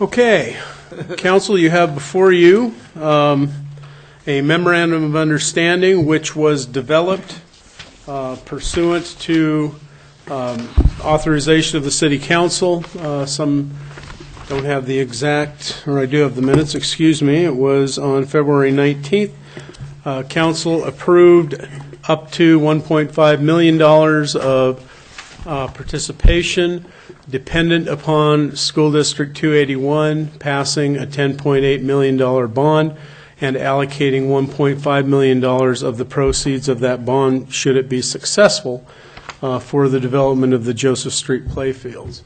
Okay, Council, you have before you a memorandum of understanding which was developed pursuant to authorization of the City Council. Some don't have the exact, or I do have the minutes, excuse me. It was on February 19th. Council approved up to $1.5 million of participation dependent upon School District 281 passing a $10.8 million bond and allocating $1.5 million of the proceeds of that bond, should it be successful, for the development of the Joseph Street Playfields.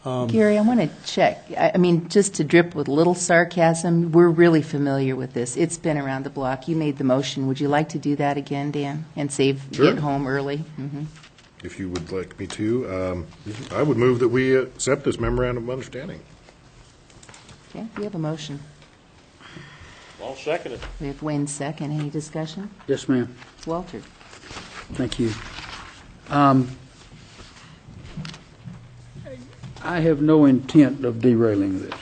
Gary, I want to check. I mean, just to drip with a little sarcasm, we're really familiar with this. It's been around the block. You made the motion. Would you like to do that again, Dan, and get home early? Mm-hmm. If you would like me to, I would move that we accept this memorandum of understanding. Okay, we have a motion. I'll second it. We have Wayne second. Any discussion? Yes, ma'am. Walter. Thank you. I have no intent of derailing this.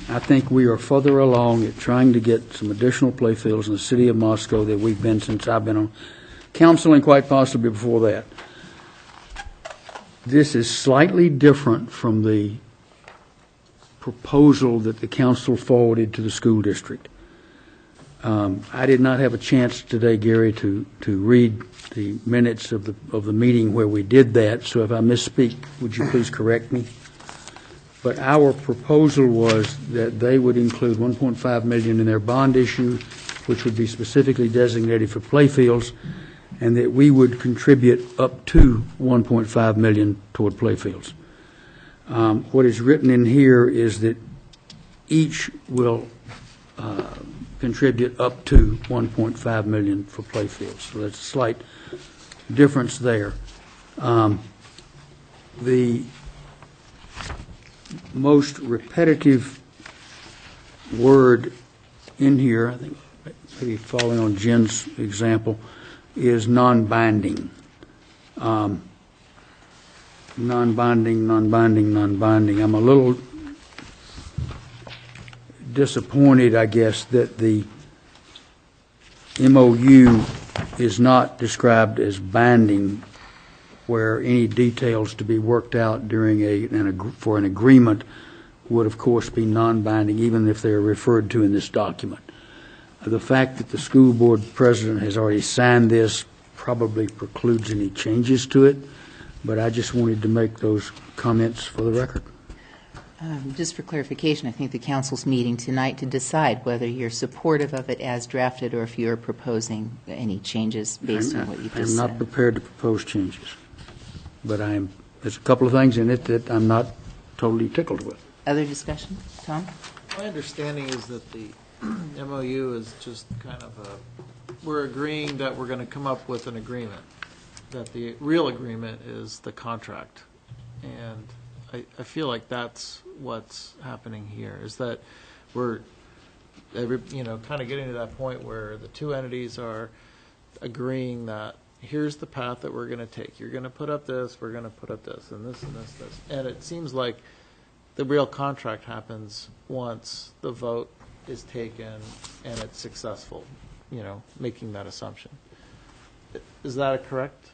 I think we are further along at trying to get some additional playfields in the city of Moscow than we've been since I've been on council, and quite possibly before that. This is slightly different from the proposal that the council forwarded to the school district. I did not have a chance today, Gary, to read the minutes of the meeting where we did that, so if I misspeak, would you please correct me? But our proposal was that they would include $1.5 million in their bond issue, which would be specifically designated for playfields, and that we would contribute up to $1.5 million toward playfields. What is written in here is that each will contribute up to $1.5 million for playfields. So that's a slight difference there. The most repetitive word in here, I think maybe following on Jen's example, is non-binding. Non-binding, non-binding, non-binding. I'm a little disappointed, I guess, that the MOU is not described as binding, where any details to be worked out during for an agreement would, of course, be non-binding, even if they're referred to in this document. The fact that the school board president has already signed this probably precludes any changes to it, but I just wanted to make those comments for the record. Just for clarification, I think the council's meeting tonight to decide whether you're supportive of it as drafted or if you're proposing any changes based on what you just said. I'm not prepared to propose changes, but there's a couple of things in it that I'm not totally tickled with. Other discussion? Tom? My understanding is that the MOU is just kind of we're agreeing that we're going to come up with an agreement, that the real agreement is the contract. And I feel like that's what's happening here, is that we're kind of getting to that point where the two entities are agreeing that here's the path that we're going to take. You're going to put up this, we're going to put up this, and this, and this, this. And it seems like the real contract happens once the vote is taken and it's successful, making that assumption. Is that a correct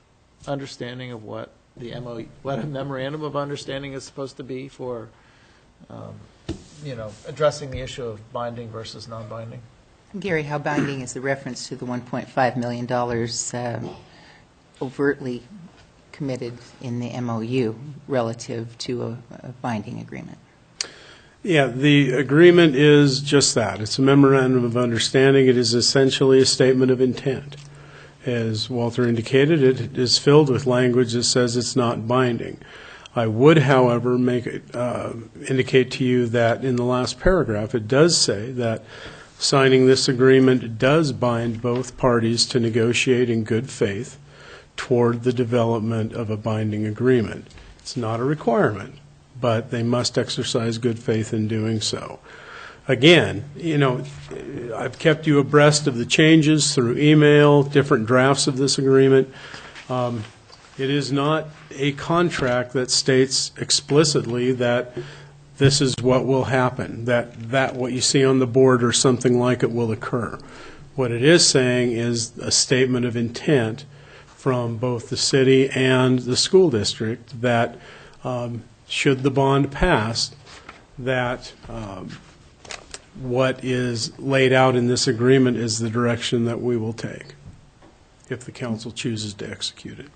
understanding of what the MOU, what a memorandum of understanding is supposed to be for, addressing the issue of binding versus non-binding? Gary, how binding is the reference to the $1.5 million overtly committed in the MOU relative to a binding agreement? Yeah, the agreement is just that. It's a memorandum of understanding. It is essentially a statement of intent. As Walter indicated, it is filled with language that says it's not binding. I would, however, indicate to you that in the last paragraph it does say that signing this agreement does bind both parties to negotiate in good faith toward the development of a binding agreement. It's not a requirement, but they must exercise good faith in doing so. Again, I've kept you abreast of the changes through email, different drafts of this agreement. It is not a contract that states explicitly that this is what will happen, that what you see on the board or something like it will occur. What it is saying is a statement of intent from both the city and the school district that should the bond pass, that what is laid out in this agreement is the direction that we will take if the council chooses to execute it.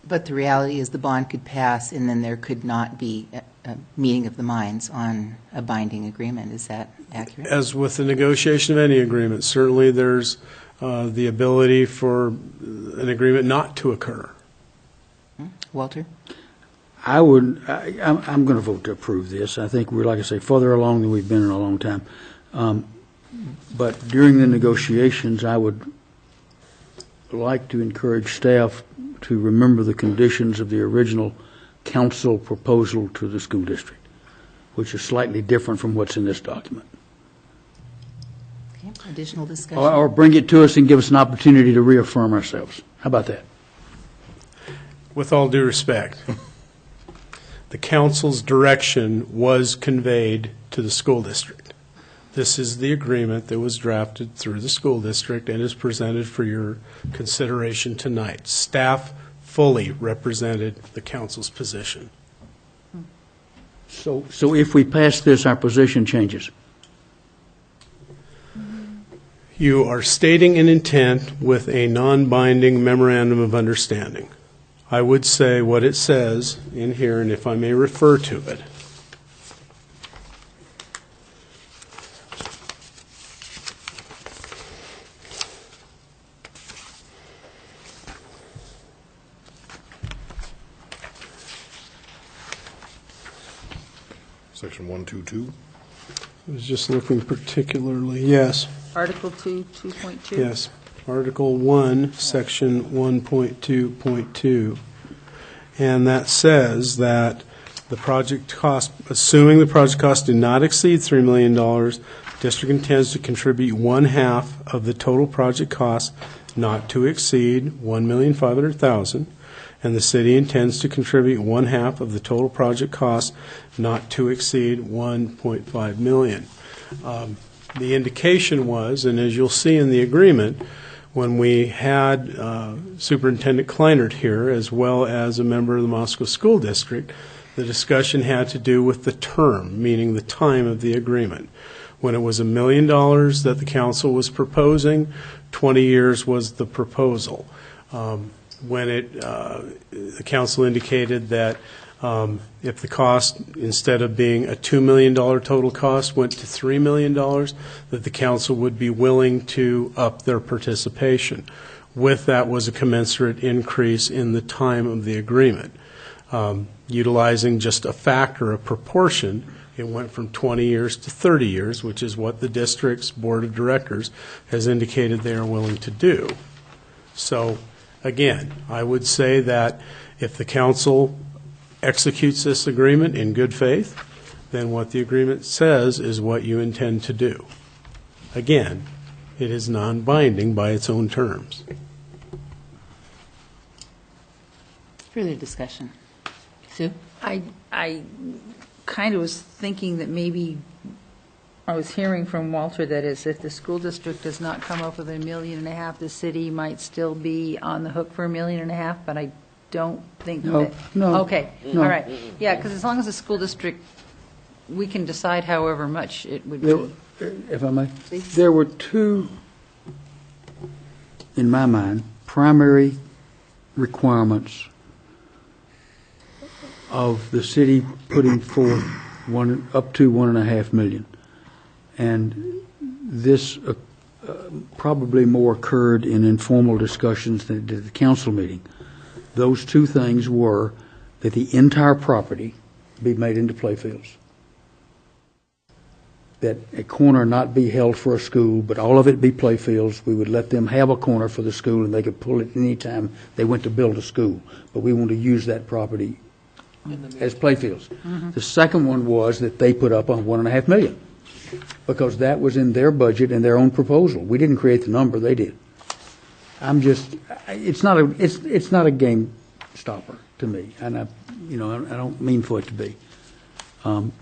But the reality is the bond could pass, and then there could not be a meeting of the minds on a binding agreement. Is that accurate? As with the negotiation of any agreement, certainly there's the ability for an agreement not to occur. Walter? I'm going to vote to approve this. I think we're, like I say, further along than we've been in a long time. But during the negotiations, I would like to encourage staff to remember the conditions of the original council proposal to the school district, which is slightly different from what's in this document. Okay, additional discussion? Or bring it to us and give us an opportunity to reaffirm ourselves. How about that? With all due respect, the council's direction was conveyed to the school district. This is the agreement that was drafted through the school district and is presented for your consideration tonight. Staff fully represented the council's position. So if we pass this, our position changes. You are stating an intent with a non-binding memorandum of understanding. I would say what it says in here, and if I may refer to it. Section 122. I was just looking particularly, yes, Article 2, 2.2? yes. Article 1, Section 1.2.2. And that says that the project cost, assuming the project cost did not exceed $3 million, district intends to contribute 1/2 of the total project cost not to exceed $1,500,000, and the city intends to contribute 1/2 of the total project cost not to exceed $1.5 million. The indication was, and as you'll see in the agreement, when we had Superintendent Kleinert here, as well as a member of the Moscow School District, the discussion had to do with the term, meaning the time of the agreement. When it was $1 million that the council was proposing, 20 years was the proposal. When the council indicated that if the cost, instead of being a $2 million total cost, went to $3 million, that the council would be willing to up their participation. With that was a commensurate increase in the time of the agreement. Utilizing just a factor, a proportion, it went from 20 years to 30 years, which is what the district's board of directors has indicated they are willing to do. So, again, I would say that if the council executes this agreement in good faith, then what the agreement says is what you intend to do. Again, it is non-binding by its own terms. Further discussion? Sue? I kind of was thinking that maybe, I was hearing from Walter that is, if the school district does not come up with $1.5 million, the city might still be on the hook for $1.5 million, but I don't think No, that. no, Okay, no. all right. Yeah, because as long as the school district, we can decide however much it would There, be. if I may, there were two, in my mind, primary requirements of the city putting forth up to $1.5 million. And this probably more occurred in informal discussions than it did at the council meeting. Those two things were that the entire property be made into playfields, that a corner not be held for a school, but all of it be playfields. We would let them have a corner for the school, and they could pull it any time they went to build a school. But we want to use that property as playfields. The second one was that they put up on $1.5 million, because that was in their budget and their own proposal. We didn't create the number; they did. It's not a game stopper to me, and I don't mean for it to be.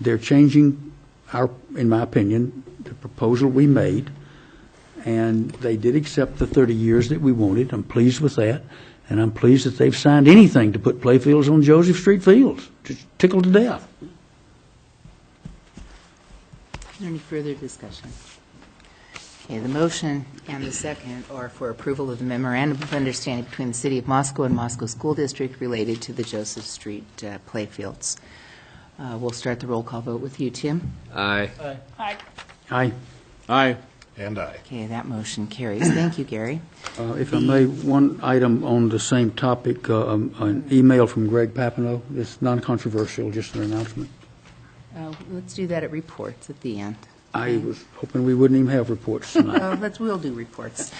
They're changing in my opinion, the proposal we made, and they did accept the 30 years that we wanted. I'm pleased with that, and I'm pleased that they've signed anything to put Playfields on Joseph Street Fields. Just tickled to death. Is there any further discussion? Okay, the motion and the second are for approval of the memorandum of understanding between the City of Moscow and Moscow School District related to the Joseph Street Playfields. We'll start the roll call vote with you, Tim. Aye. Aye. Aye. And I. Okay, that motion carries. Thank you, Gary. If I may, one item on the same topic, an email from Greg Papineau. It's non-controversial, just an announcement. Let's do that at reports at the end. I was hoping we wouldn't even have reports tonight. We'll do reports.